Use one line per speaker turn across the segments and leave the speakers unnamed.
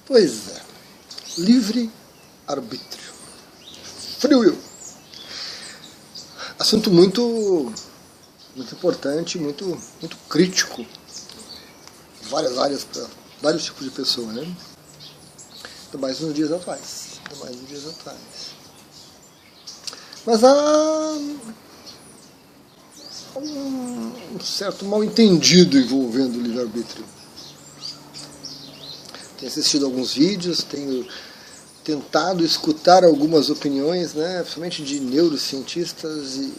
Pois é, livre-arbítrio. Free will. Assunto muito importante, muito crítico. Várias áreas para vários tipos de pessoas, né? Ainda mais nos dias atuais. Mas há um certo mal-entendido envolvendo o livre-arbítrio. Tenho assistido alguns vídeos, tenho tentado escutar algumas opiniões, né, principalmente de neurocientistas, e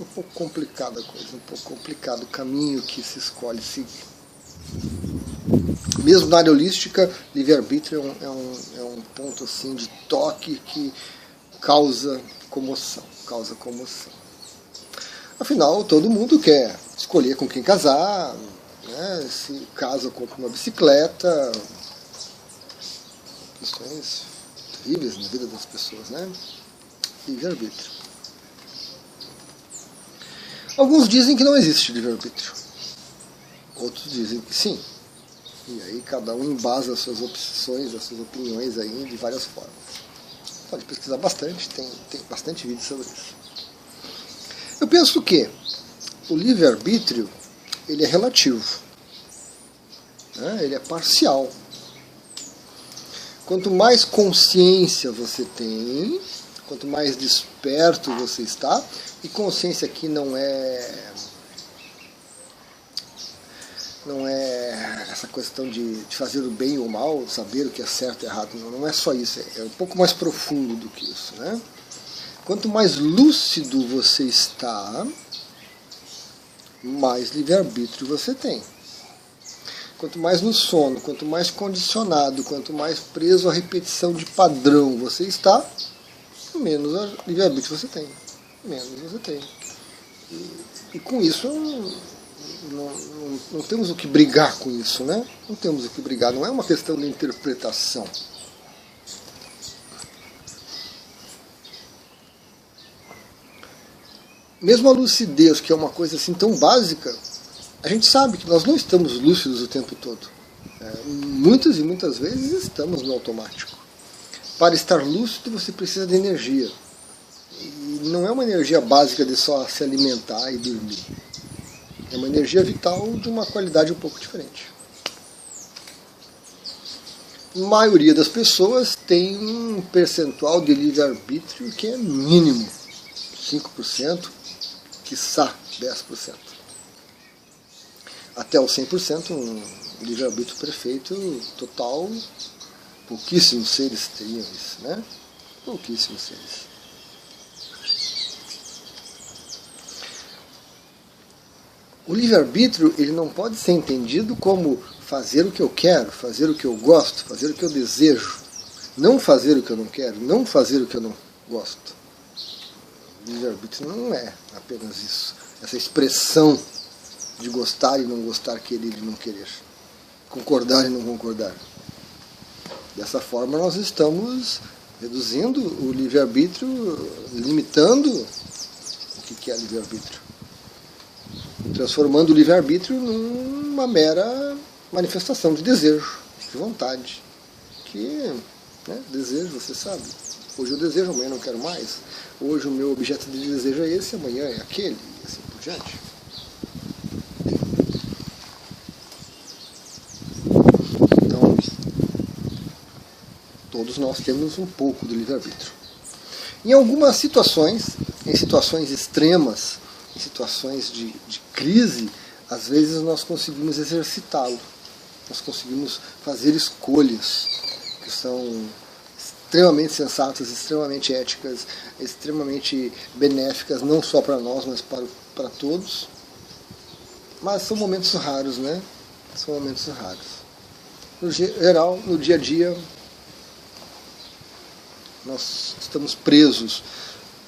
um pouco complicada a coisa, um pouco complicado o caminho que se escolhe seguir. Mesmo na área holística, livre-arbítrio é um ponto assim, de toque que causa comoção. Afinal, todo mundo quer escolher com quem casar, né, se casa, compra uma bicicleta, questões terríveis na vida das pessoas, né? Livre-arbítrio. Alguns dizem que não existe livre-arbítrio. Outros dizem que sim. E aí cada um embasa as suas opções, as suas opiniões aí de várias formas. Pode pesquisar bastante, tem bastante vídeo sobre isso. Eu penso que o livre-arbítrio, ele é relativo, né? Ele é parcial. Quanto mais consciência você tem, quanto mais desperto você está, e consciência aqui não é essa questão de fazer o bem ou o mal, saber o que é certo e errado, não é só isso, é um pouco mais profundo do que isso, né? Quanto mais lúcido você está, mais livre-arbítrio você tem. Quanto mais no sono, quanto mais condicionado, quanto mais preso à repetição de padrão você está, menos livre-arbítrio você tem. E com isso, não temos o que brigar com isso, né? Não temos o que brigar, não é uma questão de interpretação. Mesmo a lucidez, que é uma coisa assim tão básica, a gente sabe que nós não estamos lúcidos o tempo todo. Muitas e muitas vezes estamos no automático. Para estar lúcido você precisa de energia. E não é uma energia básica de só se alimentar e dormir. É uma energia vital de uma qualidade um pouco diferente. A maioria das pessoas tem um percentual de livre-arbítrio que é mínimo. 5%, quiçá 10%. Até o 100%, um livre-arbítrio perfeito, total, pouquíssimos seres teriam isso, né? Pouquíssimos seres. O livre-arbítrio, ele não pode ser entendido como fazer o que eu quero, fazer o que eu gosto, fazer o que eu desejo, não fazer o que eu não quero, não fazer o que eu não gosto. O livre-arbítrio não é apenas isso, essa expressão de gostar e não gostar, querer e não querer, concordar e não concordar. Dessa forma nós estamos reduzindo o livre-arbítrio, limitando o que é livre-arbítrio, transformando o livre-arbítrio numa mera manifestação de desejo, de vontade, que, né, desejo, você sabe, hoje eu desejo, amanhã não quero mais, hoje o meu objeto de desejo é esse, amanhã é aquele, e assim por diante. Então, todos nós temos um pouco de livre-arbítrio. Em algumas situações, em situações extremas, em situações de crise, às vezes nós conseguimos exercitá-lo. Nós conseguimos fazer escolhas que são extremamente sensatas, extremamente éticas, extremamente benéficas, não só para nós, mas para todos. Mas são momentos raros, né? São momentos raros. No geral, no dia a dia, nós estamos presos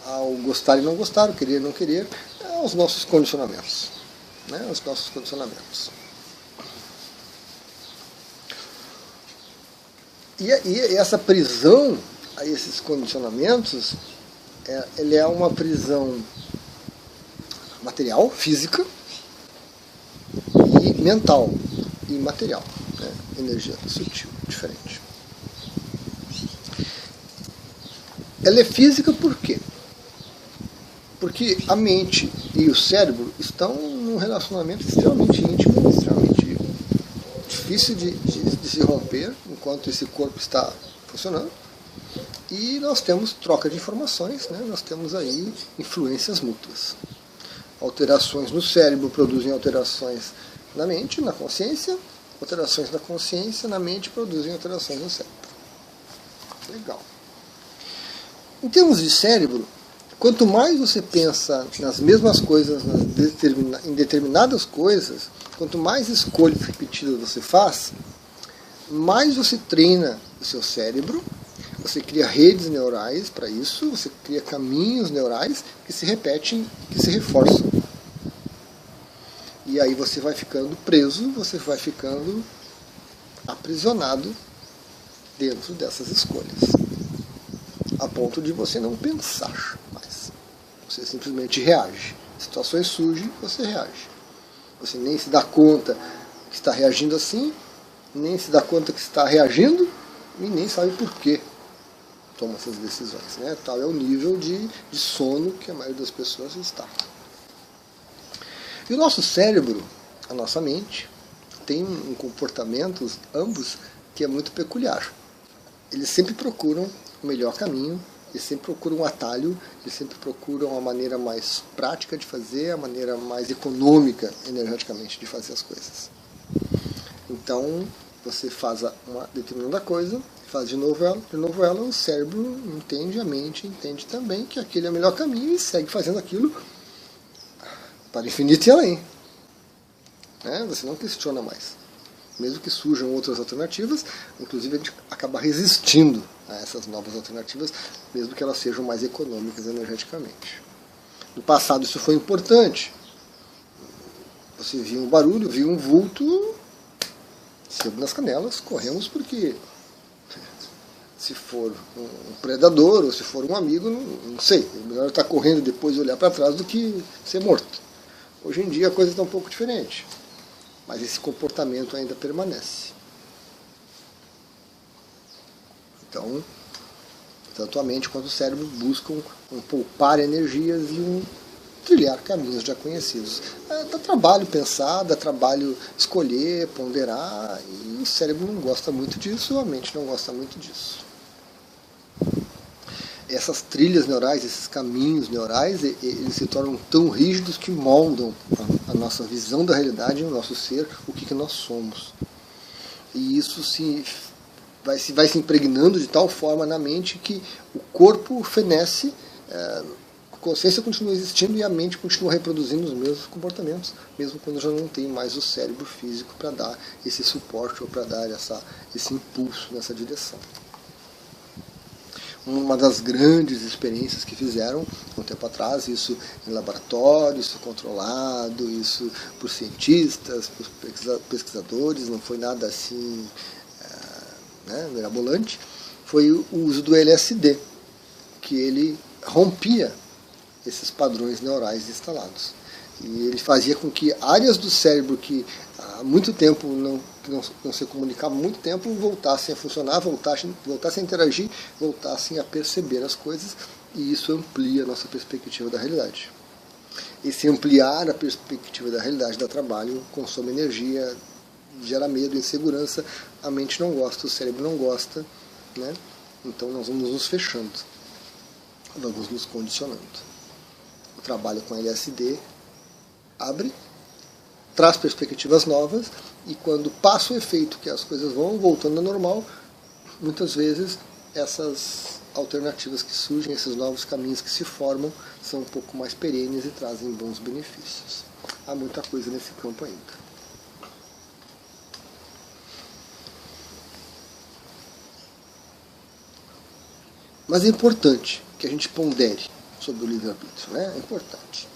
ao gostar e não gostar, ao querer e não querer, aos nossos condicionamentos. Né? Aos nossos condicionamentos. E essa prisão a esses condicionamentos, ele é uma prisão material, física, e mental, e material. né? Energia sutil, diferente. Ela é física por quê? Porque a mente e o cérebro estão num relacionamento extremamente íntimo, extremamente difícil de se romper enquanto esse corpo está funcionando. E nós temos troca de informações, né? Nós temos aí influências mútuas. Alterações no cérebro produzem alterações na mente, na consciência. Alterações na consciência, na mente, produzem alterações no cérebro. Legal. Em termos de cérebro, quanto mais você pensa nas mesmas coisas, em determinadas coisas, quanto mais escolhas repetidas você faz, mais você treina o seu cérebro, você cria redes neurais para isso, você cria caminhos neurais que se repetem, que se reforçam. E aí você vai ficando preso, você vai ficando aprisionado dentro dessas escolhas, a ponto de você não pensar mais. Você simplesmente reage. Situações surgem, você reage. Você nem se dá conta que está reagindo assim, nem se dá conta que está reagindo, e nem sabe por quê toma essas decisões. Né? Tal é o nível de sono que a maioria das pessoas está. E o nosso cérebro, a nossa mente, tem um comportamento, ambos, que é muito peculiar. Eles sempre procuram o melhor caminho, eles sempre procuram um atalho, eles sempre procuram a maneira mais prática de fazer, a maneira mais econômica, energeticamente, de fazer as coisas. Então, você faz uma determinada coisa, faz de novo ela, o cérebro entende, a mente entende também que aquele é o melhor caminho e segue fazendo aquilo para infinito e além. Né? Você não questiona mais. Mesmo que surjam outras alternativas, inclusive a gente acaba resistindo a essas novas alternativas, mesmo que elas sejam mais econômicas energeticamente. No passado isso foi importante. Você viu um barulho, viu um vulto, sebo nas canelas, corremos porque se for um predador ou se for um amigo, não sei. É melhor estar correndo e depois olhar para trás do que ser morto. Hoje em dia a coisa está um pouco diferente. Mas esse comportamento ainda permanece. Então, tanto a mente quanto o cérebro buscam poupar energias e trilhar caminhos já conhecidos. Dá trabalho pensar, dá trabalho escolher, ponderar, e o cérebro não gosta muito disso, a mente não gosta muito disso. Essas trilhas neurais, esses caminhos neurais, eles se tornam tão rígidos que moldam a nossa visão da realidade, o nosso ser, o que nós somos. E isso vai se impregnando de tal forma na mente que o corpo fenece, a consciência continua existindo e a mente continua reproduzindo os mesmos comportamentos, mesmo quando já não tem mais o cérebro físico para dar esse suporte ou para dar esse impulso nessa direção. Uma das grandes experiências que fizeram um tempo atrás, isso em laboratório, isso controlado, isso por cientistas, por pesquisadores, não foi nada assim mirabolante, foi o uso do LSD, que ele rompia esses padrões neurais instalados. E ele fazia com que áreas do cérebro que há muito tempo não se comunicavam, muito tempo, voltassem a funcionar, voltassem a interagir, voltassem a perceber as coisas, e isso amplia a nossa perspectiva da realidade. Esse ampliar a perspectiva da realidade dá trabalho, consome energia, gera medo, insegurança, a mente não gosta, o cérebro não gosta, né? Então nós vamos nos fechando, vamos nos condicionando. O trabalho com LSD abre, traz perspectivas novas, e quando passa o efeito que as coisas vão voltando ao normal, muitas vezes essas alternativas que surgem, esses novos caminhos que se formam, são um pouco mais perenes e trazem bons benefícios. Há muita coisa nesse campo ainda. Mas é importante que a gente pondere sobre o livre-arbítrio, né? É importante.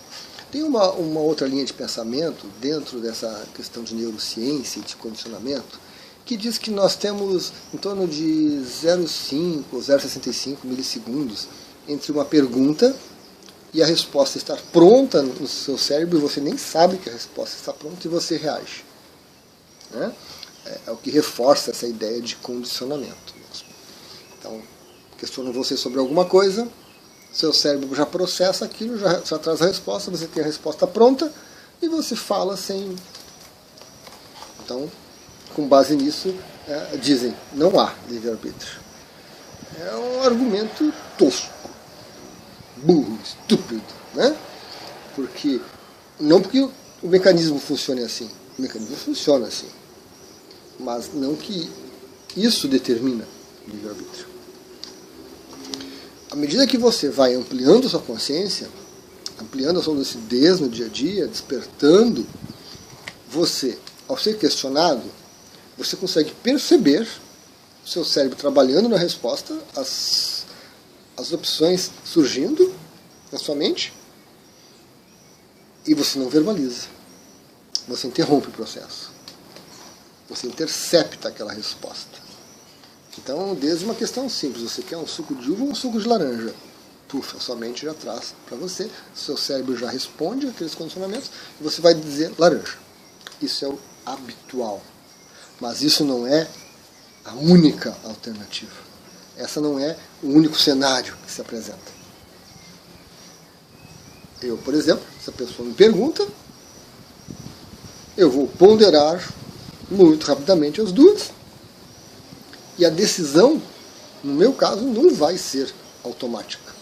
Tem uma outra linha de pensamento dentro dessa questão de neurociência e de condicionamento que diz que nós temos em torno de 0,5 ou 0,65 milissegundos entre uma pergunta e a resposta estar pronta no seu cérebro e você nem sabe que a resposta está pronta e você reage. Né? é o que reforça essa ideia de condicionamento mesmo. Então, questionam você sobre alguma coisa, seu cérebro já processa aquilo, já traz a resposta, você tem a resposta pronta e você fala sem... Então, com base nisso, dizem, não há livre-arbítrio. É um argumento tosco, burro, estúpido, né? Porque, não porque o mecanismo funcione assim, o mecanismo funciona assim, mas não que isso determina o livre-arbítrio. À medida que você vai ampliando a sua consciência, ampliando a sua lucidez no dia a dia, despertando, você, ao ser questionado, você consegue perceber o seu cérebro trabalhando na resposta, as opções surgindo na sua mente, e você não verbaliza. Você interrompe o processo. Você intercepta aquela resposta. Então, desde uma questão simples, você quer um suco de uva ou um suco de laranja? Puf, a sua mente já traz para você, seu cérebro já responde àqueles condicionamentos, e você vai dizer laranja. Isso é o habitual. Mas isso não é a única alternativa. Essa não é o único cenário que se apresenta. Eu, por exemplo, se a pessoa me pergunta, eu vou ponderar muito rapidamente as duas, e a decisão, no meu caso, não vai ser automática.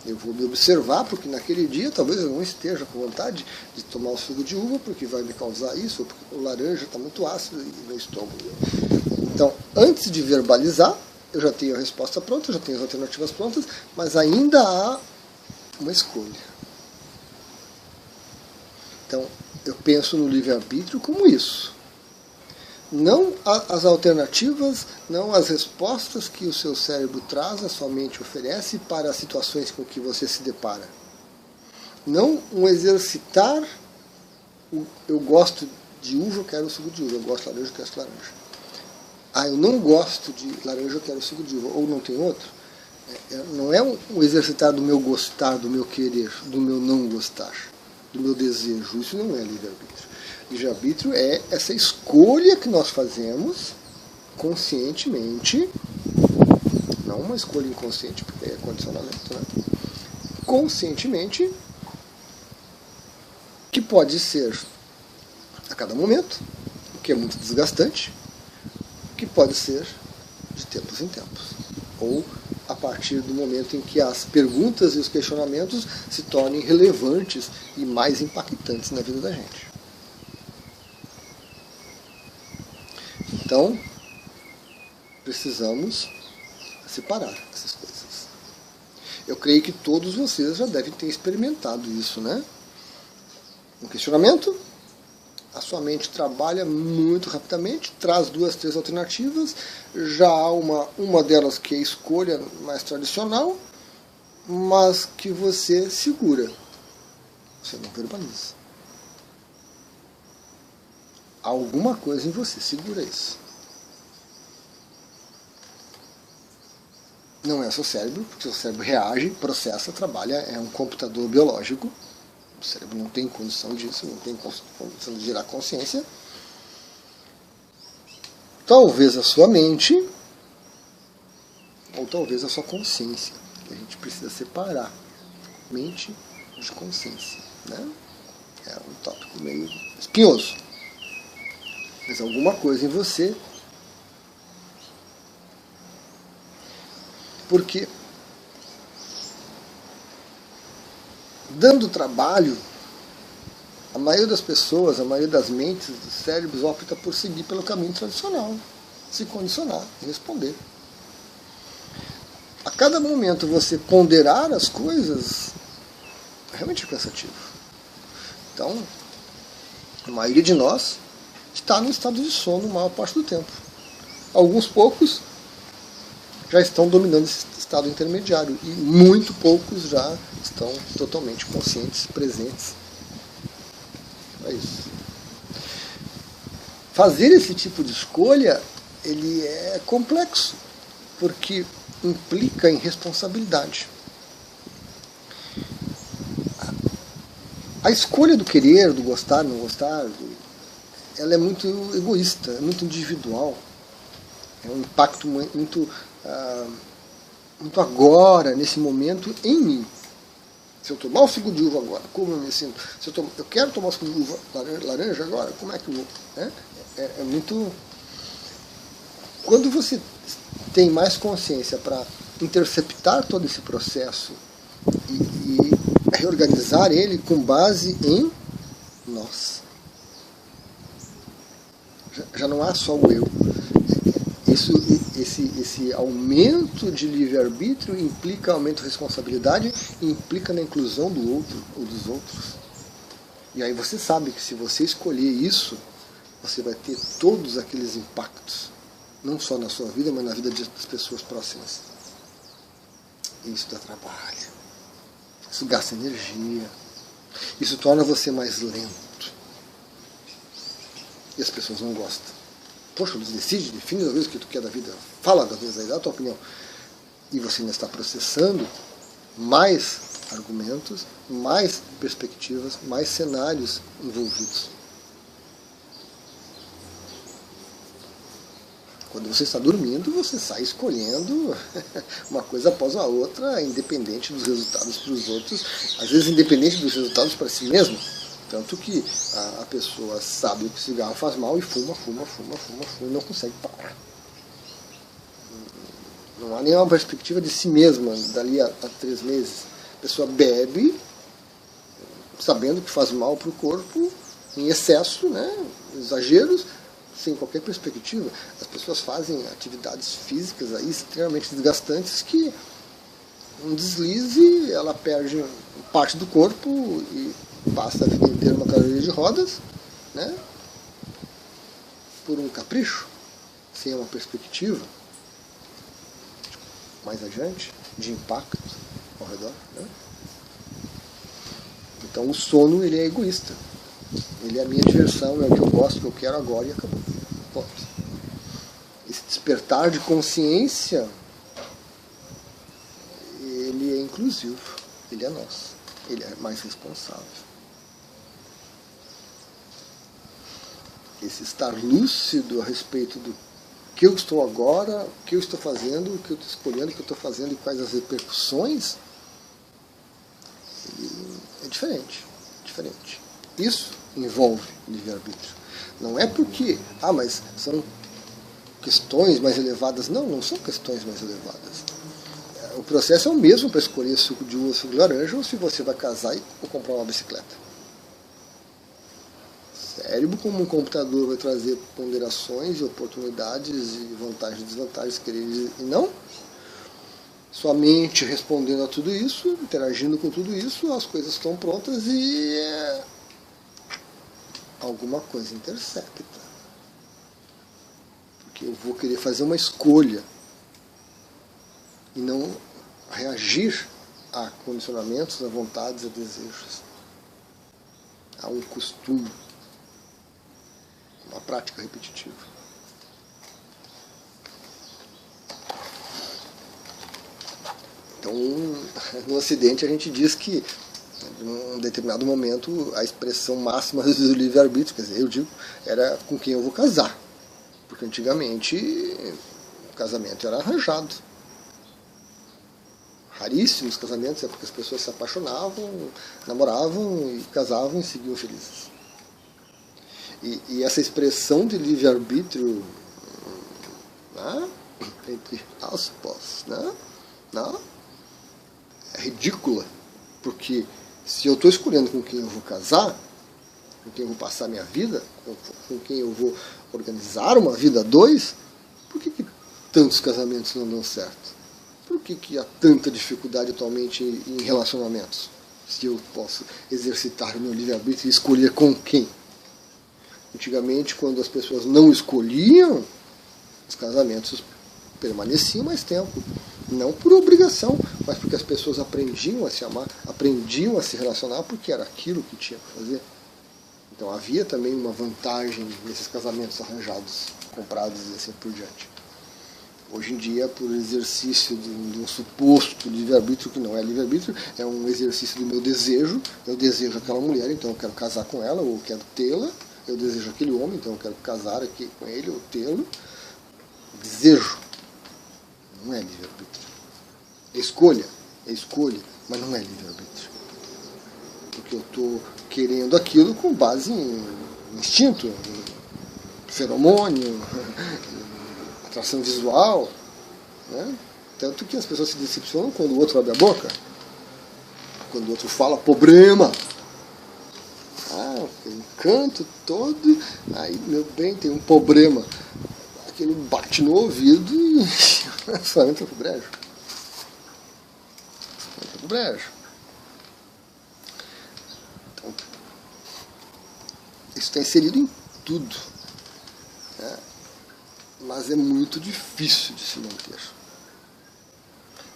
Eu vou me observar, porque naquele dia talvez eu não esteja com vontade de tomar o suco de uva, porque vai me causar isso, ou porque o laranja está muito ácido e meu estômago. Então, antes de verbalizar, eu já tenho a resposta pronta, já tenho as alternativas prontas, mas ainda há uma escolha. Então, eu penso no livre-arbítrio como isso. Não as alternativas, não as respostas que o seu cérebro traz, a sua mente oferece para as situações com que você se depara. Não um exercitar, eu gosto de uva, eu quero suco de uva, eu gosto de laranja, eu quero laranja. Eu não gosto de laranja, eu quero suco de uva, ou não tem outro. Não é um exercitar do meu gostar, do meu querer, do meu não gostar, do meu desejo. Isso não é livre-arbítrio. Livre-arbítrio é essa escolha que nós fazemos conscientemente, não uma escolha inconsciente, porque é condicionamento, né? Conscientemente, que pode ser a cada momento, o que é muito desgastante, que pode ser de tempos em tempos, ou a partir do momento em que as perguntas e os questionamentos se tornem relevantes e mais impactantes na vida da gente. Então, precisamos separar essas coisas. Eu creio que todos vocês já devem ter experimentado isso, né? Um questionamento, a sua mente trabalha muito rapidamente, traz 2, 3 alternativas, já há uma delas que é a escolha mais tradicional, mas que você segura. Você não verbaliza. Alguma coisa em você segura isso. Não é o seu cérebro, porque o seu cérebro reage, processa, trabalha, é um computador biológico. O cérebro não tem condição disso, não tem condição de gerar consciência. Talvez a sua mente, ou talvez a sua consciência. A gente precisa separar mente de consciência, né? É um tópico meio espinhoso. Mas alguma coisa em você. Porque dando trabalho, a maioria das pessoas, a maioria das mentes, dos cérebros, opta por seguir pelo caminho tradicional, se condicionar e responder. A cada momento você ponderar as coisas, realmente é cansativo. Então, a maioria de nós está no estado de sono a maior parte do tempo. Alguns poucos já estão dominando esse estado intermediário e muito poucos já estão totalmente conscientes, presentes. É isso. Fazer esse tipo de escolha, ele é complexo, porque implica em responsabilidade. A escolha do querer, do gostar, não gostar, ela é muito egoísta, é muito individual. É um impacto muito, muito agora, nesse momento, em mim. Se eu tomar o suco de uva agora, como eu me sinto? Se eu quero tomar o suco de uva laranja agora, como é que eu vou? É muito... Quando você tem mais consciência para interceptar todo esse processo e reorganizar ele com base em nós. Já não há só o eu. Esse aumento de livre-arbítrio implica aumento de responsabilidade e implica na inclusão do outro ou dos outros. E aí você sabe que se você escolher isso, você vai ter todos aqueles impactos, não só na sua vida, mas na vida das pessoas próximas. E isso dá trabalho. Isso gasta energia. Isso torna você mais lento. E as pessoas não gostam. Poxa, define as vezes o que tu quer da vida. Fala das vezes aí, dá a tua opinião. E você ainda está processando mais argumentos, mais perspectivas, mais cenários envolvidos. Quando você está dormindo, você sai escolhendo uma coisa após a outra, independente dos resultados para os outros, às vezes independente dos resultados para si mesmo. Tanto que a pessoa sabe que o cigarro faz mal e fuma e não consegue parar. Não há nenhuma perspectiva de si mesma dali a 3 meses. A pessoa bebe, sabendo que faz mal para o corpo, em excesso, né, exageros, sem qualquer perspectiva. As pessoas fazem atividades físicas aí extremamente desgastantes que um deslize, ela perde parte do corpo e passa a vida inteira numa cadeira de rodas, né? Por um capricho, sem uma perspectiva mais adiante, de impacto ao redor, né? Então o sono, ele é egoísta. Ele é a minha diversão, é o que eu gosto, o que eu quero agora e acabou. Ponto. Esse despertar de consciência, ele é inclusivo, ele é nosso, ele é mais responsável. Esse estar lúcido a respeito do que eu estou agora, o que eu estou fazendo, o que eu estou escolhendo, o que eu estou fazendo e quais as repercussões, é diferente. Isso envolve livre-arbítrio. Não é porque, mas são questões mais elevadas. Não são questões mais elevadas. O processo é o mesmo para escolher suco de uva, suco de laranja, ou se você vai casar ou comprar uma bicicleta. Cérebro, como um computador, vai trazer ponderações e oportunidades e vantagens e desvantagens, queridos, e não. Sua mente respondendo a tudo isso, interagindo com tudo isso, as coisas estão prontas e alguma coisa intercepta. Porque eu vou querer fazer uma escolha e não reagir a condicionamentos, a vontades, a desejos, a um costume, uma prática repetitiva. Então, no Ocidente a gente diz que em um determinado momento a expressão máxima do livre-arbítrio, quer dizer, eu digo, era com quem eu vou casar. Porque antigamente o casamento era arranjado. Raríssimos casamentos, é porque as pessoas se apaixonavam, namoravam e casavam e seguiam felizes. E essa expressão de livre-arbítrio, né, entre aspas, né, é ridícula, porque se eu estou escolhendo com quem eu vou casar, com quem eu vou passar minha vida, com quem eu vou organizar uma vida a dois, por que tantos casamentos não dão certo? Por que há tanta dificuldade atualmente em relacionamentos? Se eu posso exercitar o meu livre-arbítrio e escolher com quem? Antigamente, quando as pessoas não escolhiam, os casamentos permaneciam mais tempo. Não por obrigação, mas porque as pessoas aprendiam a se amar, aprendiam a se relacionar, porque era aquilo que tinha que fazer. Então havia também uma vantagem nesses casamentos arranjados, comprados e assim por diante. Hoje em dia, por exercício de um suposto livre-arbítrio, que não é livre-arbítrio, é um exercício do meu desejo. Eu desejo aquela mulher, então eu quero casar com ela, ou eu quero tê-la, eu desejo aquele homem, então eu quero casar aqui com ele, ou tê-lo. Desejo. Não é livre-arbítrio. É escolha, mas não é livre-arbítrio. Porque eu estou querendo aquilo com base em instinto, em feromônio, em atração visual, né? Tanto que as pessoas se decepcionam quando o outro abre a boca, quando o outro fala problema. Um canto todo, aí, meu bem, tem um problema. Aquele bate no ouvido e só entra pro brejo. Entra pro brejo. Então, isso está inserido em tudo. Né? Mas é muito difícil de se manter.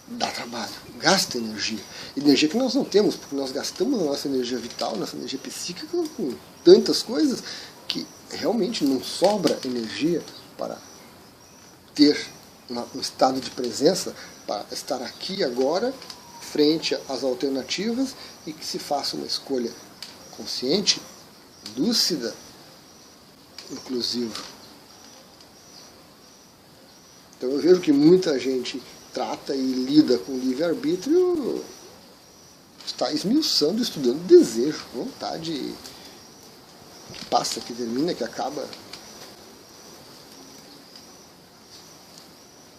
Dá trabalho, gasta energia. Energia que nós não temos, porque nós gastamos a nossa energia vital, nossa energia psíquica com tantas coisas que realmente não sobra energia para ter um estado de presença, para estar aqui agora, frente às alternativas, e que se faça uma escolha consciente, lúcida, inclusive. Então eu vejo que muita gente trata e lida com livre-arbítrio, está esmiuçando, estudando desejo, vontade que passa, que termina, que acaba.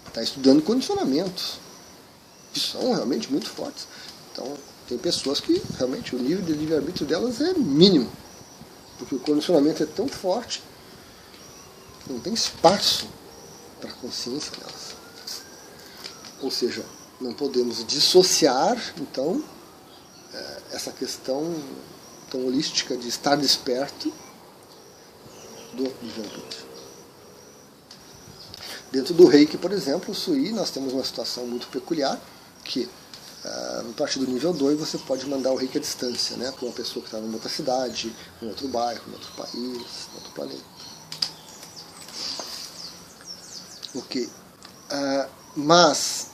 Está estudando condicionamentos, que são realmente muito fortes. Então, tem pessoas que realmente o nível de livre-arbítrio delas é mínimo, porque o condicionamento é tão forte que não tem espaço para a consciência delas. Ou seja, não podemos dissociar, então, essa questão tão holística de estar desperto do livre-arbítrio. Dentro do Reiki, por exemplo, o Sui, nós temos uma situação muito peculiar, que a partir do nível 2 você pode mandar o Reiki à distância, né, para uma pessoa que está em outra cidade, em outro bairro, em outro país, em outro planeta. Ok. Mas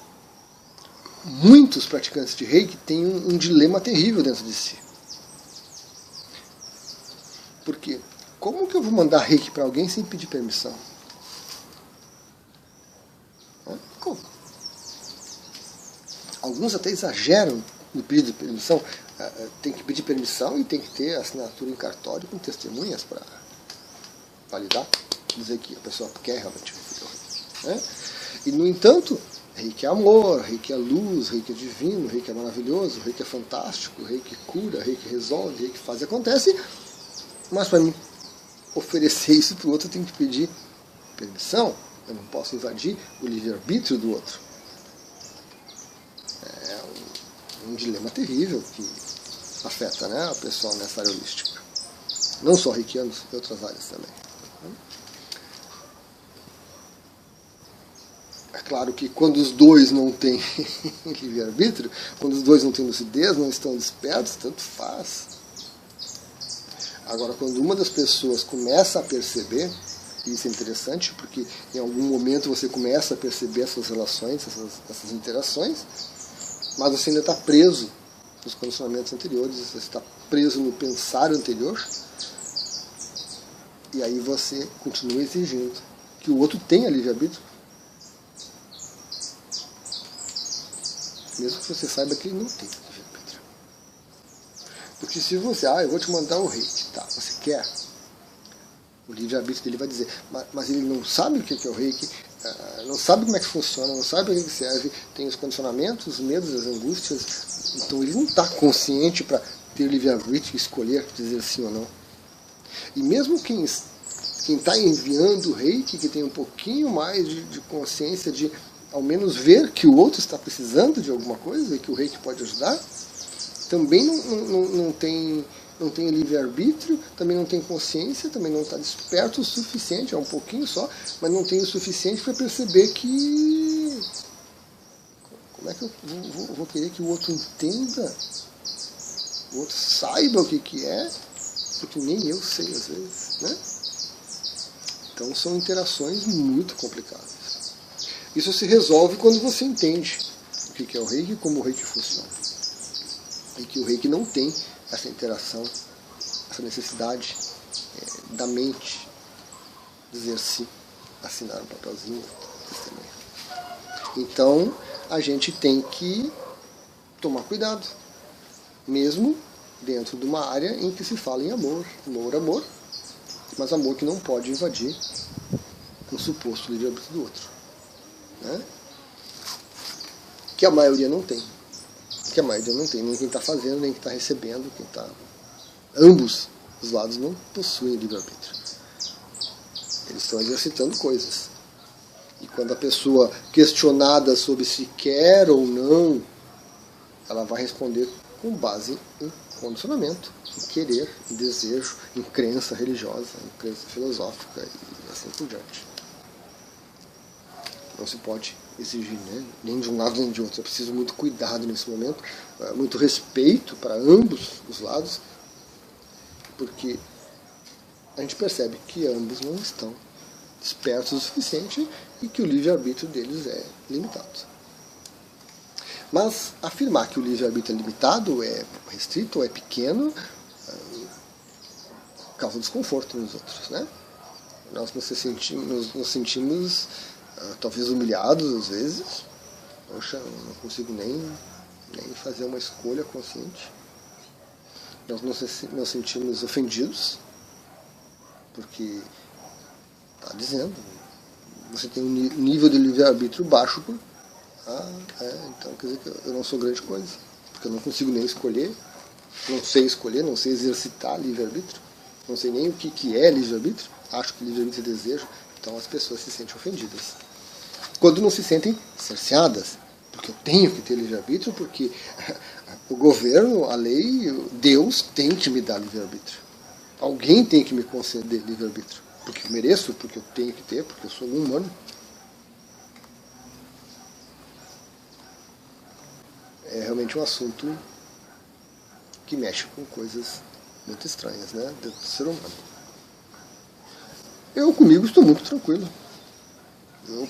muitos praticantes de Reiki têm um dilema terrível dentro de si. Porque como que eu vou mandar Reiki para alguém sem pedir permissão? Como? Alguns até exageram no pedido de permissão. Tem que pedir permissão e tem que ter assinatura em cartório com testemunhas para validar, dizer que a pessoa quer realmente receber o Reiki, né? E, no entanto, Reiki é amor, Reiki é luz, Reiki é divino, Reiki é maravilhoso, Reiki é fantástico, Reiki cura, Reiki resolve, Reiki faz e acontece. Mas para mim oferecer isso para o outro eu tenho que pedir permissão. Eu não posso invadir o livre-arbítrio do outro. É um dilema terrível que afeta, né, o pessoal nessa área holística. Não só reikianos, em outras áreas também. É claro que quando os dois não têm livre-arbítrio, quando os dois não têm lucidez, não estão despertos, tanto faz. Agora, quando uma das pessoas começa a perceber, e isso é interessante, porque em algum momento você começa a perceber essas relações, essas interações, mas você ainda está preso nos condicionamentos anteriores, você está preso no pensar anterior, e aí você continua exigindo que o outro tenha livre-arbítrio, mesmo que você saiba que ele não tem livre-arbítrio. Porque se você, eu vou te mandar o Reiki, tá, você quer? O livre-arbítrio dele vai dizer, mas ele não sabe o que é o Reiki, não sabe como é que funciona, não sabe para que serve, tem os condicionamentos, os medos, as angústias, então ele não está consciente para ter livre-arbítrio e escolher, dizer sim ou não. E mesmo quem está enviando o Reiki, que tem um pouquinho mais de consciência de ao menos ver que o outro está precisando de alguma coisa e que o Reiki pode ajudar, também não tem livre-arbítrio, também não tem consciência, também não está desperto o suficiente, é um pouquinho só, mas não tem o suficiente para perceber que... Como é que eu vou querer que o outro entenda? O outro saiba o que é, porque nem eu sei às vezes, né? Então são interações muito complicadas. Isso se resolve quando você entende o que é o Reiki e como o Reiki funciona. E que o Reiki não tem essa interação, essa necessidade da mente dizer sim, assinar um papelzinho, testemunho. Então, a gente tem que tomar cuidado, mesmo dentro de uma área em que se fala em amor, amor, mas amor que não pode invadir o suposto livre-arbítrio do outro, né? Que a maioria não tem. Nem quem está fazendo, nem quem está recebendo, ambos os lados não possuem livre-arbítrio. Eles estão exercitando coisas. E quando a pessoa questionada sobre se quer ou não, ela vai responder com base em condicionamento, em querer, em desejo, em crença religiosa, em crença filosófica e assim por diante. Não se pode exigir, né? Nem de um lado nem de outro. É preciso muito cuidado nesse momento, muito respeito para ambos os lados, porque a gente percebe que ambos não estão despertos o suficiente e que o livre-arbítrio deles é limitado. Mas afirmar que o livre-arbítrio é limitado, é restrito, ou é pequeno, causa desconforto nos outros, né? Nós nos sentimos talvez humilhados às vezes. Poxa, eu não consigo nem fazer uma escolha consciente. Nós nos sentimos ofendidos, porque está dizendo, você tem um nível de livre-arbítrio baixo, então quer dizer que eu não sou grande coisa, porque eu não consigo nem escolher, não sei exercitar livre-arbítrio, não sei nem o que é livre-arbítrio, acho que livre-arbítrio é desejo, então as pessoas se sentem ofendidas. Quando não se sentem cerceadas, porque eu tenho que ter livre-arbítrio, porque o governo, a lei, Deus tem que me dar livre-arbítrio. Alguém tem que me conceder livre-arbítrio. Porque eu mereço, porque eu tenho que ter, porque eu sou um humano. É realmente um assunto que mexe com coisas muito estranhas, né, dentro do ser humano. Eu comigo estou muito tranquilo. Eu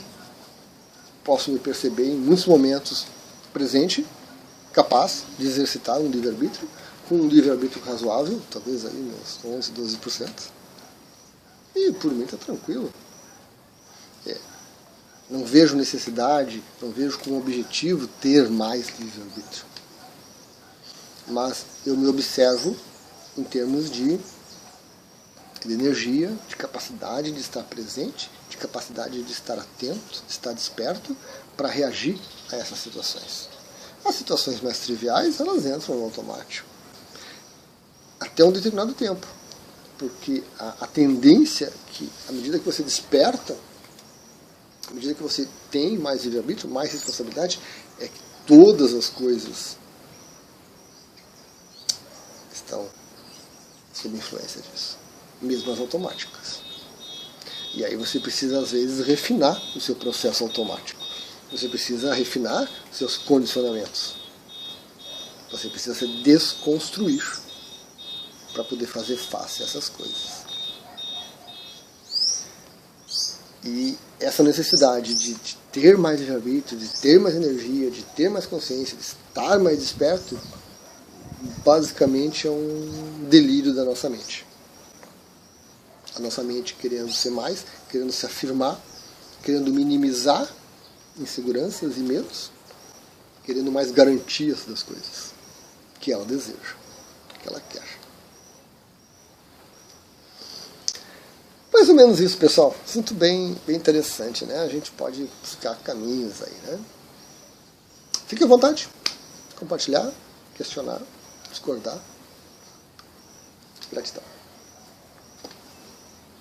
posso me perceber em muitos momentos presente, capaz de exercitar um livre-arbítrio, com um livre-arbítrio razoável, talvez aí uns 11, 12%. E por mim está tranquilo. Não vejo necessidade, não vejo como objetivo ter mais livre-arbítrio. Mas eu me observo em termos de energia, de capacidade de estar presente, de capacidade de estar atento, de estar desperto para reagir a essas situações. As situações mais triviais, elas entram no automático. Até um determinado tempo. Porque a tendência é que, à medida que você desperta, à medida que você tem mais livre-arbítrio, mais responsabilidade, é que todas as coisas estão sob influência disso. Mesmo as automáticas. E aí você precisa, às vezes, refinar o seu processo automático. Você precisa refinar seus condicionamentos. Você precisa se desconstruir para poder fazer face a essas coisas. E essa necessidade de ter mais livre-arbítrio, de ter mais energia, de ter mais consciência, de estar mais desperto, basicamente é um delírio da nossa mente. A nossa mente querendo ser mais, querendo se afirmar, querendo minimizar inseguranças e medos, querendo mais garantias das coisas que ela deseja, que ela quer. Mais ou menos isso, pessoal. Assunto bem interessante, né? A gente pode buscar caminhos aí, né? Fique à vontade. Compartilhar, questionar, discordar. Gratidão.